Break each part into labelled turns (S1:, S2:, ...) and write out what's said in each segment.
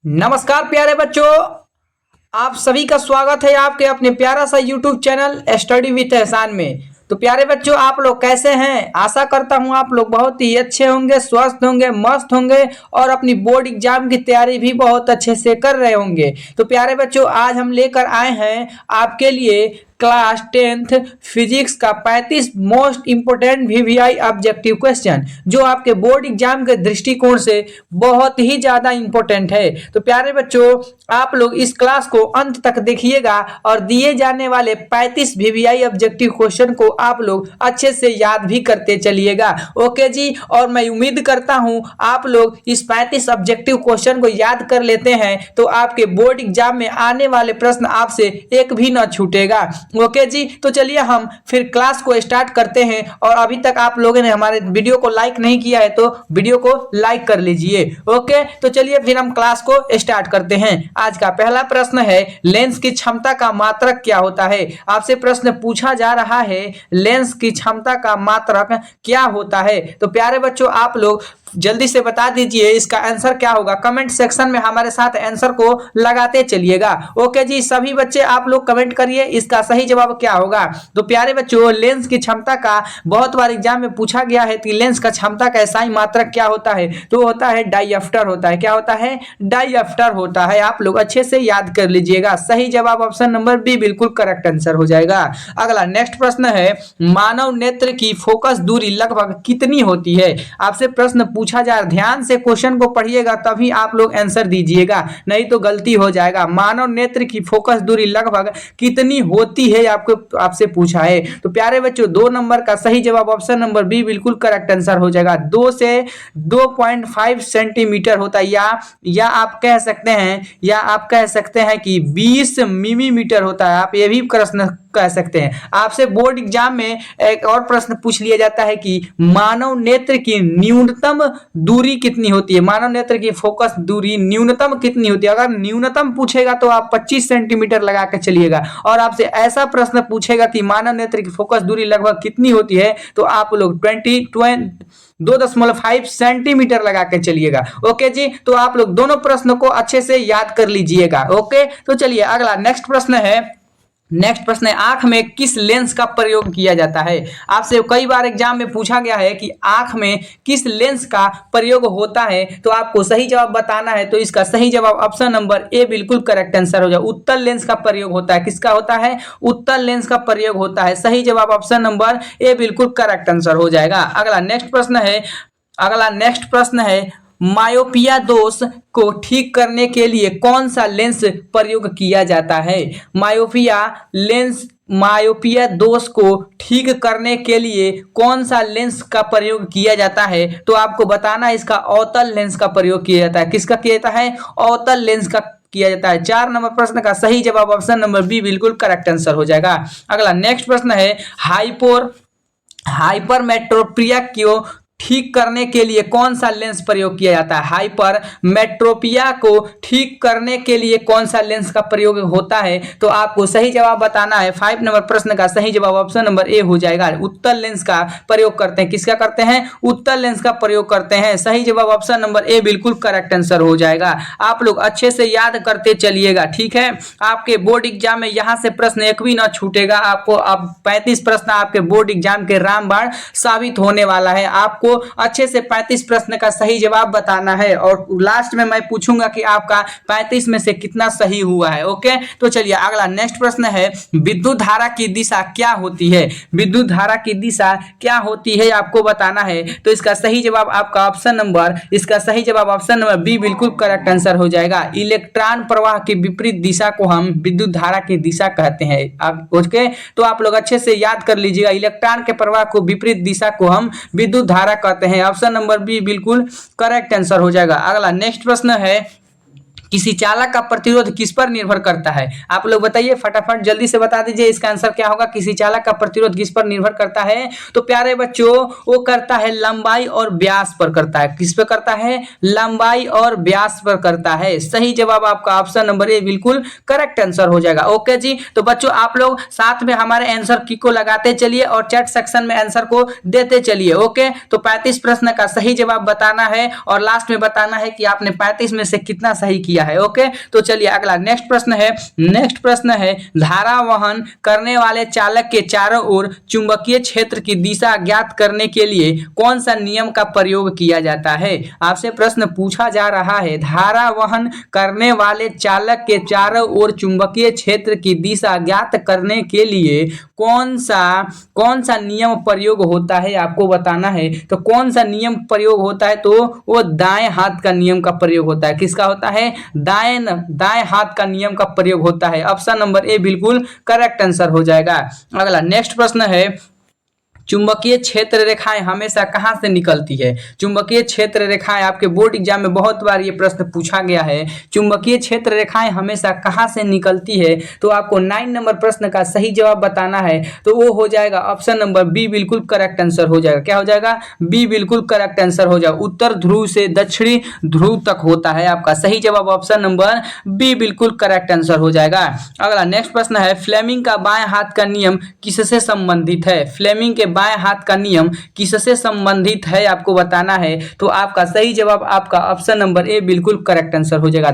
S1: नमस्कार प्यारे बच्चों, आप सभी का स्वागत है आपके अपने प्यारा सा यूट्यूब चैनल स्टडी विथ एहसान में। तो प्यारे बच्चों, आप लोग कैसे हैं? आशा करता हूं आप लोग बहुत ही अच्छे होंगे, स्वस्थ होंगे, मस्त होंगे और अपनी बोर्ड एग्जाम की तैयारी भी बहुत अच्छे से कर रहे होंगे। तो प्यारे बच्चों, आज हम लेकर आए हैं आपके लिए क्लास 10th फिजिक्स का 35 most important VVI objective question, जो आपके बोर्ड एग्जाम के दृष्टिकोण से बहुत ही ज्यादा इंपॉर्टेंट है। तो प्यारे बच्चों, आप लोग इस क्लास को अंत तक देखिएगा और दिए जाने वाले 35 वीवीआई ऑब्जेक्टिव क्वेश्चन को आप लोग अच्छे से याद भी करते चलिएगा। ओके जी, और मैं उम्मीद करता हूं आप लोग इस 35 ऑब्जेक्टिव क्वेश्चन को याद कर लेते हैं तो आपके बोर्ड एग्जाम में आने वाले प्रश्न आपसे एक भी न छूटेगा। ओके जी, तो चलिए हम फिर क्लास को स्टार्ट करते हैं। और अभी तक आप लोगों ने हमारे वीडियो को लाइक नहीं किया है तो वीडियो को लाइक कर लीजिए। ओके, तो चलिए फिर हम क्लास को स्टार्ट करते हैं। आज का पहला प्रश्न है, लेंस की क्षमता का मात्रक क्या होता है? आपसे प्रश्न पूछा जा रहा है, लेंस की क्षमता का मात्रक क्या होता है? तो प्यारे बच्चों, आप लोग जल्दी से बता दीजिए इसका आंसर क्या होगा। कमेंट सेक्शन में हमारे साथ आंसर को लगाते चलिएगा। ओके जी, सभी बच्चे आप लोग कमेंट करिए इसका सही जवाब क्या होगा। तो प्यारे बच्चों, लेंस की क्षमता का बहुत बार एग्जाम में पूछा गया है कि लेंस का क्षमता का SI मात्रक क्या होता है? तो होता है डायफ्टर होता है। क्या होता है? डायफ्टर होता है। आप लोग अच्छे से याद कर लीजिएगा। सही जवाब ऑप्शन नंबर बी बिल्कुल करेक्ट आंसर हो जाएगा। अगला नेक्स्ट प्रश्न है, मानव नेत्र की फोकस दूरी लगभग कितनी होती है? आपसे प्रश्न पूछा जा रहा है, ध्यान से क्वेश्चन को पढ़िएगा तभी आप लोग आंसर दीजिएगा, नहीं तो गलती हो जाएगा। मानव नेत्र की फोकस दूरी लगभग कितनी होती है आपको आपसे पूछा है। तो प्यारे बच्चों, 2 नंबर का सही जवाब ऑप्शन नंबर बी बिल्कुल करेक्ट आंसर हो जाएगा। 2 से 2.5 सेंटीमीटर होता है, या आप कह सकते हैं कि 20 मिलीमीटर होता है। आप ये भी प्रश्न कह सकते हैं। आपसे बोर्ड एग्जाम में एक और प्रश्न पूछ लिया जाता है कि मानव नेत्र की न्यूनतम दूरी कितनी होती है? मानव नेत्र की फोकस दूरी न्यूनतम कितनी होती है? अगर न्यूनतम पूछेगा तो आप 25 सेंटीमीटर लगा के चलिएगा, और आपसे ऐसा प्रश्न पूछेगा कि मानव नेत्र की फोकस दूरी लगभग कितनी होती है तो आप लोग 2.5 सेंटीमीटर लगा के चलिएगा। ओके जी, तो आप लोग दोनों प्रश्न को अच्छे से याद कर लीजिएगा। ओके, तो चलिए अगला नेक्स्ट प्रश्न है, आंख में किस लेंस का प्रयोग किया जाता है? आपसे कई बार एग्जाम में पूछा गया है कि आंख में किस लेंस का प्रयोग होता है, तो आपको सही जवाब बताना है। तो इसका सही जवाब ऑप्शन नंबर ए बिल्कुल करेक्ट आंसर हो जाए। उत्तल लेंस का प्रयोग होता है। किसका होता है? उत्तल लेंस का प्रयोग होता है। सही जवाब ऑप्शन नंबर ए बिल्कुल करेक्ट आंसर हो जाएगा। अगला नेक्स्ट प्रश्न है, मायोपिया दोष को ठीक करने के लिए कौन सा लेंस प्रयोग किया जाता है? मायोपिया दोष को ठीक करने के लिए कौन सा लेंस का प्रयोग किया जाता है? तो आपको बताना है इसका अवतल लेंस का प्रयोग किया जाता है। किसका किया जाता है? अवतल लेंस का किया जाता है। 4 नंबर प्रश्न का सही जवाब ऑप्शन नंबर बी बिल्कुल करेक्ट आंसर हो जाएगा। अगला नेक्स्ट प्रश्न है, हाइपरमेट्रोपिया को ठीक करने के लिए कौन सा लेंस प्रयोग किया जाता है? हाइपरमेट्रोपिया को ठीक करने के लिए कौन सा लेंस का प्रयोग होता है? तो आपको सही जवाब बताना है। 5 नंबर प्रश्न का सही जवाब ऑप्शन नंबर ए हो जाएगा। उत्तल लेंस का प्रयोग करते हैं। किसका करते हैं? उत्तल लेंस का प्रयोग करते हैं। सही जवाब ऑप्शन नंबर ए बिल्कुल करेक्ट आंसर हो जाएगा। आप लोग अच्छे से याद करते चलिएगा, ठीक है? आपके बोर्ड एग्जाम में यहाँ से प्रश्न एक भी ना छूटेगा। आपको अब 35 प्रश्न आपके बोर्ड एग्जाम के रामबाण साबित होने वाला है। आपको अच्छे से 35 प्रश्न का सही जवाब बताना है, और लास्ट में मैं पूछूंगा कि आपका 35 में से कितना सही हुआ है। ओके, तो चलिए अगला नेक्स्ट प्रश्न है, विद्युत धारा की दिशा क्या होती है? विद्युत धारा की दिशा क्या होती है आपको बताना है। तो इसका सही जवाब आपका ऑप्शन नंबर बी बिल्कुल करेक्ट आंसर हो जाएगा। इलेक्ट्रॉन प्रवाह की विपरीत दिशा को हम विद्युत धारा की दिशा कहते हैं। ओके, तो आप लोग अच्छे से याद कर लीजिएगा, इलेक्ट्रॉन के प्रवाह को विपरीत दिशा को हम विद्युत धारा कहते हैं। ऑप्शन नंबर बी बिल्कुल करेक्ट आंसर हो जाएगा। अगला नेक्स्ट प्रश्न है, किसी चालक का प्रतिरोध किस पर निर्भर करता है? आप लोग बताइए, फटाफट जल्दी से बता दीजिए इसका आंसर क्या होगा। किसी चालक का प्रतिरोध किस पर निर्भर करता है? तो प्यारे बच्चों, वो करता है लंबाई और व्यास पर करता है। किस पर करता है? लंबाई और व्यास पर करता है। सही जवाब आपका ऑप्शन नंबर ए बिल्कुल करेक्ट आंसर हो जाएगा। ओके जी, तो बच्चों आप लोग साथ में हमारे आंसर की को लगाते चलिए और चैट सेक्शन में आंसर को देते चलिए। ओके, तो 35 प्रश्न का सही जवाब बताना है और लास्ट में बताना है कि आपने 35 में से कितना सही किया किया है। ओके, तो चलिए अगला नेक्स्ट प्रश्न है धारा वहन करने वाले चालक के चारों ओर चुंबकीय क्षेत्र की दिशा ज्ञात करने के लिए कौन सा नियम का प्रयोग किया जाता है। आपसे प्रश्न पूछा जा रहा है धारा वहन करने वाले चालक के चारों ओर चुंबकीय क्षेत्र की दिशा ज्ञात करने के लिए कौन सा नियम प्रयोग होता है, आपको बताना है। तो कौन सा नियम प्रयोग होता है, तो वो दाएं हाथ का नियम का प्रयोग होता है। किसका होता है, दाएं हाथ का नियम का प्रयोग होता है। ऑप्शन नंबर ए बिल्कुल करेक्ट आंसर हो जाएगा। अगला नेक्स्ट प्रश्न है चुंबकीय क्षेत्र रेखाएं हमेशा कहां से निकलती है। चुंबकीय क्षेत्र रेखाएं आपके बोर्ड एग्जाम में बहुत बार ये प्रश्न पूछा गया है, चुंबकीय क्षेत्र रेखाएं हमेशा कहां से निकलती है। तो आपको 9 नंबर प्रश्न का सही जवाब बताना है, तो वो हो जाएगा ऑप्शन नंबर बी बिल्कुल करेक्ट आंसर हो जाएगा। क्या हो जाएगा, बी बिल्कुल करेक्ट आंसर हो जाएगा। उत्तर ध्रुव से दक्षिणी ध्रुव तक होता है। आपका सही जवाब ऑप्शन नंबर बी बिल्कुल करेक्ट आंसर हो जाएगा। अगला नेक्स्ट प्रश्न है फ्लेमिंग का बाएं हाथ का नियम किससे संबंधित है। फ्लेमिंग के बाएं हाथ का नियम किससे संबंधित है, आपको बताना है। तो आपका सही जवाब आपका ऑप्शन नंबर ए बिल्कुल करेक्ट आंसर हो जाएगा।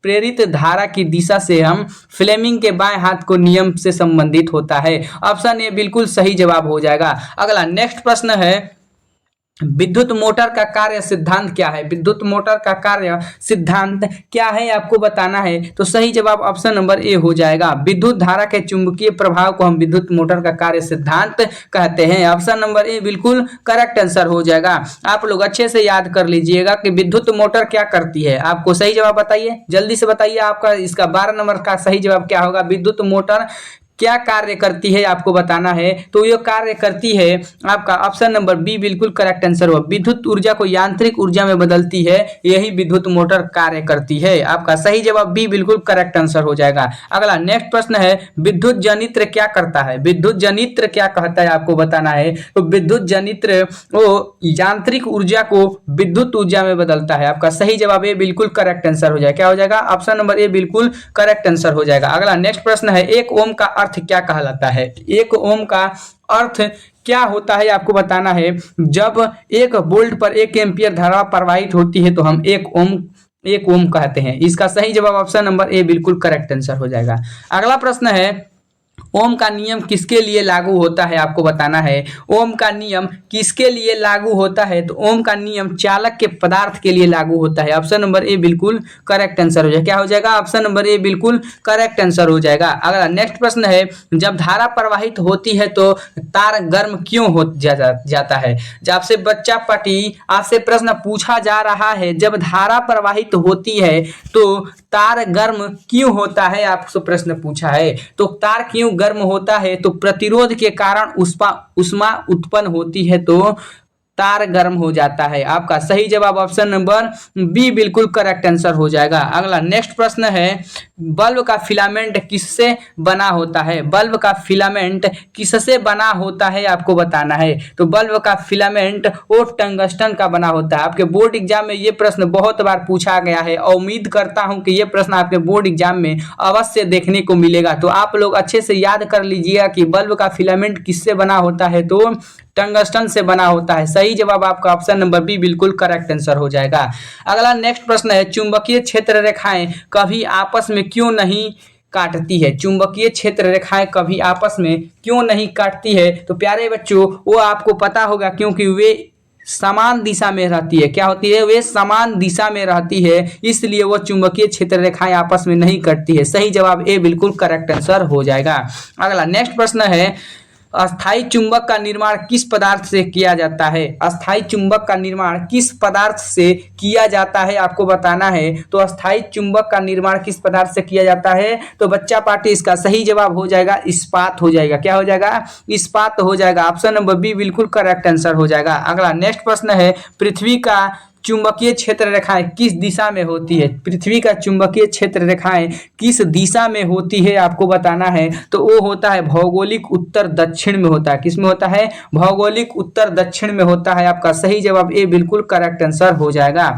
S1: प्रेरित धारा की दिशा से हम फ्लेमिंग के बाएं हाथ को नियम से संबंधित होता है। ऑप्शन ए बिल्कुल सही जवाब हो जाएगा। अगला नेक्स्ट प्रश्न है विद्युत मोटर का कार्य सिद्धांत क्या है। विद्युत मोटर का कार्य सिद्धांत क्या है, आपको बताना है। तो सही जवाब ऑप्शन नंबर ए हो जाएगा। विद्युत धारा के चुंबकीय प्रभाव को हम विद्युत मोटर का कार्य सिद्धांत कहते हैं। ऑप्शन नंबर ए बिल्कुल करेक्ट आंसर हो जाएगा। आप लोग अच्छे से याद कर लीजिएगा कि विद्युत मोटर क्या करती है। आपको सही जवाब बताइए, जल्दी से बताइए। आपका इसका 12 नंबर का सही जवाब क्या होगा, विद्युत मोटर क्या कार्य करती है, आपको बताना है। तो ये कार्य करती है, आपका ऑप्शन नंबर बी बिल्कुल करेक्ट आंसर हुआ। विद्युत ऊर्जा को यांत्रिक ऊर्जा में बदलती है, यही विद्युत मोटर कार्य करती है। आपका सही जवाब बी बिल्कुल करेक्ट आंसर हो जाएगा। अगला नेक्स्ट प्रश्न है विद्युत जनित्र क्या करता है। विद्युत जनित्र क्या कहता है, आपको बताना है। तो विद्युत जनित्र वो यांत्रिक ऊर्जा को विद्युत ऊर्जा में बदलता है। आपका सही जवाब ए बिल्कुल करेक्ट आंसर हो जाएगा। क्या हो जाएगा, ऑप्शन नंबर ए बिल्कुल करेक्ट आंसर हो जाएगा। अगला नेक्स्ट प्रश्न है एक ओम का अर्थ क्या कहलाता है। एक ओम का अर्थ क्या होता है, आपको बताना है। जब एक वोल्ट पर 1 एम्पियर धारा प्रवाहित होती है तो हम एक ओम कहते हैं। इसका सही जवाब ऑप्शन नंबर ए बिल्कुल करेक्ट आंसर हो जाएगा। अगला प्रश्न है ओम का नियम किसके लिए लागू होता है, आपको बताना है। ओम का नियम किसके लिए लागू होता है। तो ओम का नियम चालक के पदार्थ के लिए लागू होता है। ऑप्शन नंबर ए बिल्कुल करेक्ट आंसर हो जाएगा। क्या हो जाएगा, ऑप्शन नंबर ए बिल्कुल करेक्ट आंसर हो जाएगा। अगला नेक्स्ट प्रश्न है जब धारा प्रवाहित होती है तो तार गर्म क्यों हो जाता है। जब आपसे बच्चा पार्टी आपसे प्रश्न पूछा जा रहा है जब धारा प्रवाहित होती है तो तार गर्म क्यों होता है, आपसे प्रश्न पूछा है। तो तार क्यों गर्म होता है, तो प्रतिरोध के कारण उष्मा उत्पन्न होती है तो तार गर्म हो जाता है। आपका सही जवाब ऑप्शन नंबर बी बिल्कुल करेक्ट आंसर हो जाएगा। अगला नेक्स्ट प्रश्न है बल्ब का फिलामेंट किससे बना होता है। बल्ब का फिलामेंट किससे बना होता है, आपको बताना है। तो बल्ब का फिलामेंट वो टंगस्टन का बना होता है। आपके बोर्ड एग्जाम में ये प्रश्न बहुत बार पूछा गया है और उम्मीद करता हूं कि ये प्रश्न आपके बोर्ड एग्जाम में अवश्य देखने को मिलेगा। तो आप लोग अच्छे से याद कर लीजिएगा कि बल्ब का फिलामेंट किससे बना होता है, तो टंगस्टन से बना होता है। सही जवाब आपका ऑप्शन नंबर बी बिल्कुल करेक्ट आंसर हो जाएगा। अगला नेक्स्ट प्रश्न है चुंबकीय क्षेत्र रेखाएं कभी आपस में क्यों नहीं काटती है। चुंबकीय क्षेत्र रेखाएं कभी आपस में क्यों नहीं काटती है। तो प्यारे बच्चों वो आपको पता होगा क्योंकि वे समान दिशा में रहती है। क्या होती है, वे समान दिशा में रहती है, इसलिए वो चुंबकीय क्षेत्र रेखाएं आपस में नहीं कटती है। सही जवाब ए बिल्कुल करेक्ट आंसर हो जाएगा। अगला नेक्स्ट प्रश्न है अस्थाई चुंबक का निर्माण किस पदार्थ से किया जाता है। अस्थाई चुंबक का निर्माण किस पदार्थ से किया जाता है, आपको बताना है। तो अस्थाई चुंबक का निर्माण किस पदार्थ से किया जाता है। तो बच्चा पार्टी इसका सही जवाब हो जाएगा इस्पात हो जाएगा। क्या हो जाएगा, इस्पात हो जाएगा। ऑप्शन नंबर बी बिल्कुल करेक्ट आंसर हो जाएगा। अगला नेक्स्ट प्रश्न है पृथ्वी का चुंबकीय क्षेत्र रेखाएं किस दिशा में होती है। पृथ्वी का चुंबकीय क्षेत्र रेखाएं किस दिशा में होती है, आपको बताना है। तो वो होता है भौगोलिक उत्तर दक्षिण में होता है। किस में होता है, भौगोलिक उत्तर दक्षिण में होता है। आपका सही जवाब ए बिल्कुल करेक्ट आंसर हो जाएगा।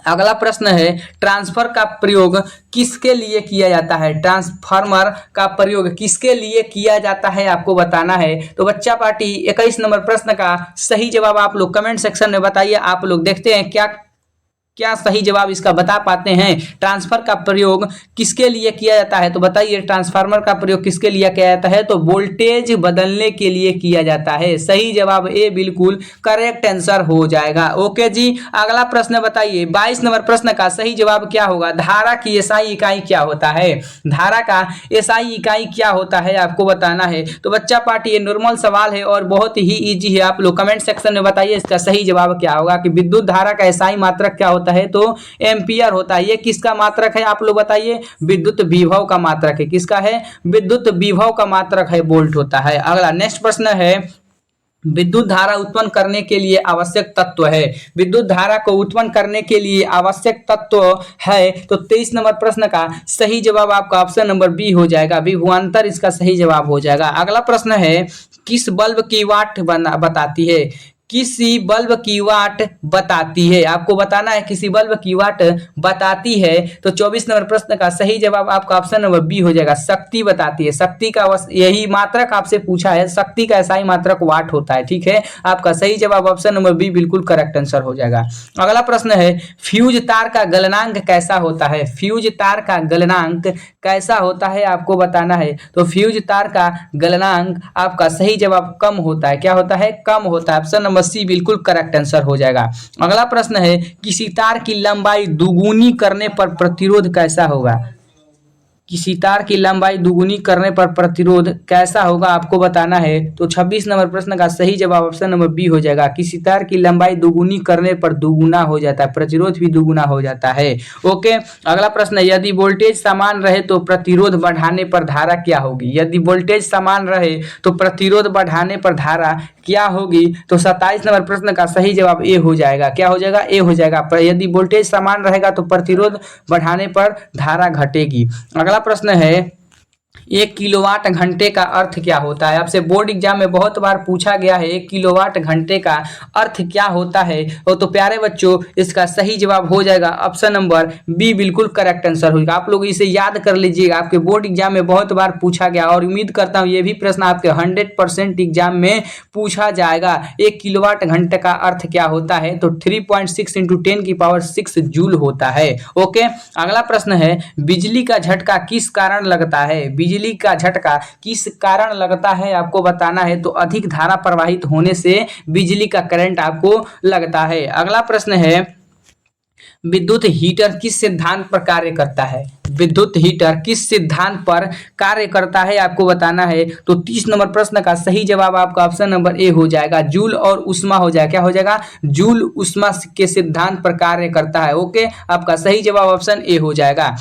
S1: अगला प्रश्न है ट्रांसफर का प्रयोग किसके लिए किया जाता है। ट्रांसफार्मर का प्रयोग किसके लिए किया जाता है, आपको बताना है। तो बच्चा पार्टी 21 नंबर प्रश्न का सही जवाब आप लोग कमेंट सेक्शन में बताइए। आप लोग देखते हैं क्या क्या सही जवाब इसका बता पाते हैं? ट्रांसफर का प्रयोग किसके लिए किया जाता है? तो बताइए ट्रांसफार्मर का प्रयोग किसके लिए किया जाता है? तो वोल्टेज बदलने के लिए किया जाता है। सही जवाब ए बिल्कुल करेक्ट आंसर हो जाएगा। ओके जी, अगला प्रश्न बताइए 22 नंबर प्रश्न का सही जवाब क्या होगा? धारा की एसआई इकाई क्या होता है? धारा का एसआई इकाई क्या होता है आपको बताना है। तो बच्चा पार्टी ये नॉर्मल सवाल है और बहुत ही इजी है। आप लोग कमेंट सेक्शन में बताइए इसका सही जवाब क्या होगा कि विद्युत धारा का एसआई मात्रक क्या होता है? तो एम्पियर होता है। ये किसका मात्रक है आप लोग बताइए? विद्युत विभव का मात्रक है। किसका है? विद्युत विभव का मात्रक है वोल्ट होता है। अगला नेक्स्ट प्रश्न है विद्युत धारा उत्पन्न करने के लिए आवश्यक तत्व है। विद्युत धारा को उत्पन्न करने के लिए आवश्यक तत्व है। तो 23 नंबर प्रश्न का सही जवाब आपका ऑप्शन नंबर बी हो जाएगा। विभवांतर इसका सही जवाब हो जाएगा। अगला प्रश्न है किस बल्ब की वाट बताती है? किसी बल्ब की वाट बताती है। आपको बताना है किसी बल्ब की वाट बताती है। तो 24 नंबर प्रश्न का सही जवाब आपका ऑप्शन नंबर बी हो जाएगा। शक्ति बताती है। शक्ति का यही मात्रक आपसे पूछा है। शक्ति का ऐसा ही मात्रक वाट होता है। ठीक है, आपका सही जवाब ऑप्शन नंबर बी बिल्कुल करेक्ट आंसर हो जाएगा। अगला प्रश्न है फ्यूज तार का गलनांक कैसा होता है? फ्यूज तार का गलनांक कैसा होता है आपको बताना है। तो फ्यूज तार का गलनांक आपका सही जवाब कम होता है। क्या होता है? कम होता है। ऑप्शन नंबर सी बिल्कुल करेक्ट आंसर हो जाएगा। अगला प्रश्न है किसी तार की लंबाई दुगुनी करने पर प्रतिरोध कैसा होगा? किसी तार की लंबाई दुगुनी करने पर प्रतिरोध कैसा होगा आपको बताना है। तो 26 नंबर प्रश्न का सही जवाब ऑप्शन नंबर बी हो जाएगा। किसी तार की लंबाई दुगुनी करने पर दुगुना हो जाता है, प्रतिरोध भी दुगुना हो जाता है। ओके, अगला प्रश्न है यदि वोल्टेज समान रहे तो प्रतिरोध बढ़ाने पर धारा क्या होगी? यदि वोल्टेज समान रहे तो प्रतिरोध बढ़ाने पर धारा क्या होगी? तो 27 नंबर प्रश्न का सही जवाब ए हो जाएगा। क्या हो जाएगा? ए हो जाएगा। पर यदि वोल्टेज समान रहेगा तो प्रतिरोध बढ़ाने पर धारा घटेगी। अगला प्रश्न है 1 किलोवाट घंटे का अर्थ क्या होता है? आपसे बोर्ड एग्जाम में बहुत बार पूछा गया है 1 किलोवाट घंटे का अर्थ क्या होता है। तो प्यारे बच्चों इसका सही जवाब हो जाएगा ऑप्शन नंबर बी बिल्कुल करेक्ट आंसर होगा। आप लोग इसे याद कर लीजिएगा, आपके बोर्ड एग्जाम में बहुत बार पूछा गया और उम्मीद करता हूं ये भी प्रश्न आपके 100% एग्जाम में पूछा जाएगा। 1 किलोवाट घंटे का अर्थ क्या होता है? तो 3.6 × 10⁻6 जूल होता है। ओके, अगला प्रश्न है बिजली का झटका किस कारण लगता है? बिजली का झटका किस कारण लगता है आपको बताना है। तो अधिक धारा प्रवाहित होने से बिजली का करंट आपको लगता है। अगला प्रश्न है विद्युत हीटर किस सिद्धांत पर कार्य करता है? विद्युत हीटर किस सिद्धांत पर कार्य करता है आपको बताना है। तो 30 नंबर प्रश्न का सही जवाब आपका ऑप्शन नंबर ए हो जाएगा। जूल और उष्मा हो जाएगा। क्या हो जाएगा? जूल उष्मा के सिद्धांत पर कार्य करता है। ओके, आपका सही जवाब ऑप्शन ए हो जाएगा।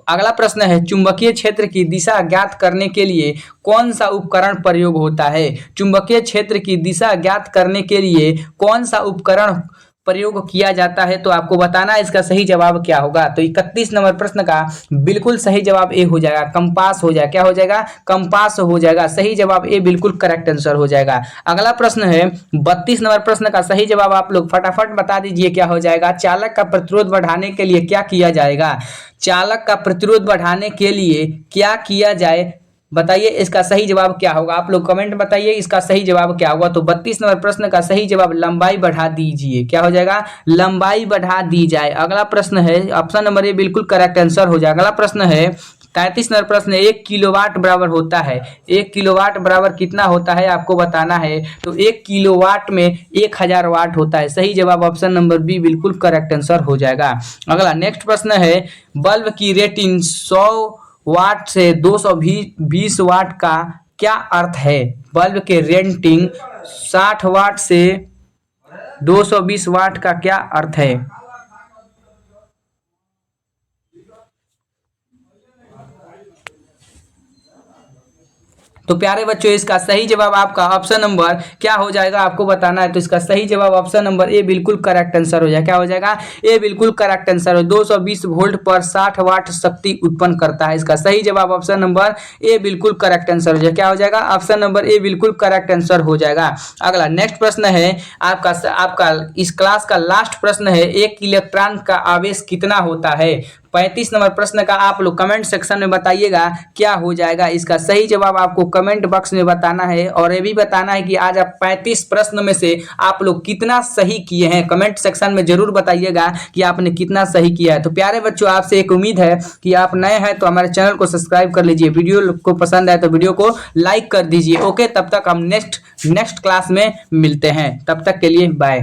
S1: अगला प्रश्न है चुंबकीय क्षेत्र की दिशा ज्ञात करने के लिए कौन सा उपकरण प्रयोग होता है? चुंबकीय क्षेत्र की दिशा ज्ञात करने के लिए कौन सा उपकरण प्रयोग किया जाता है? तो आपको बताना है इसका सही जवाब क्या होगा। तो 31 नंबर प्रश्न का बिल्कुल सही जवाब ए हो जाएगा। कंपास हो जाएगा। क्या हो जाएगा? कंपास हो जाएगा। सही जवाब ए बिल्कुल करेक्ट आंसर हो जाएगा। अगला प्रश्न है 32 नंबर प्रश्न का सही जवाब आप लोग फटाफट बता दीजिए क्या हो जाएगा। चालक का प्रतिरोध बढ़ाने के लिए क्या किया जाएगा? चालक का प्रतिरोध बढ़ाने के लिए क्या किया जाए बताइए, इसका सही जवाब क्या होगा? आप लोग कमेंट बताइए इसका सही जवाब क्या होगा। तो 32 नंबर प्रश्न का सही जवाब लंबाई बढ़ा दीजिए। क्या हो जाएगा? लंबाई बढ़ा दी जाए। अगला प्रश्न है ऑप्शन नंबर ए बिल्कुल करेक्ट आंसर हो जाएगा। अगला प्रश्न है 33 नंबर प्रश्न 1 किलोवाट बराबर होता है। 1 किलोवाट बराबर कितना होता है आपको बताना है। तो 1 किलोवाट में 1000 वाट होता है। सही जवाब ऑप्शन नंबर बी बिल्कुल करेक्ट आंसर हो जाएगा। अगला नेक्स्ट प्रश्न है बल्ब की रेटिंग 100 वाट से 220 वाट का क्या अर्थ है? बल्ब के रेटिंग 60 वाट से 220 वाट का क्या अर्थ है? तो प्यारे बच्चों इसका सही जवाब आपका ऑप्शन नंबर क्या हो जाएगा आपको बताना है। तो इसका सही जवाब ऑप्शन नंबर ए बिल्कुल करेक्ट आंसर हो जाएगा। क्या हो जाएगा? ए बिल्कुल करेक्ट आंसर हो। 220 वोल्ट पर 60 वाट शक्ति उत्पन्न करता है। इसका सही जवाब ऑप्शन नंबर ए बिल्कुल करेक्ट आंसर हो जाएगा। क्या हो जाएगा? ऑप्शन नंबर ए बिल्कुल करेक्ट आंसर हो जाएगा। अगला नेक्स्ट प्रश्न है आपका इस क्लास का लास्ट प्रश्न है एक इलेक्ट्रॉन का आवेश कितना होता है? 35 नंबर प्रश्न का आप लोग कमेंट सेक्शन में बताइएगा क्या हो जाएगा। इसका सही जवाब आपको कमेंट बॉक्स में बताना है और ये भी बताना है कि आज आप 35 प्रश्न में से आप लोग कितना सही किए हैं। कमेंट सेक्शन में जरूर बताइएगा कि आपने कितना सही किया है। तो प्यारे बच्चों, आपसे एक उम्मीद है कि आप नए हैं तो हमारे चैनल को सब्सक्राइब कर लीजिए। वीडियो को पसंद आए तो वीडियो को लाइक कर दीजिए। ओके, तब तक हम नेक्स्ट क्लास में मिलते हैं। तब तक के लिए बाय।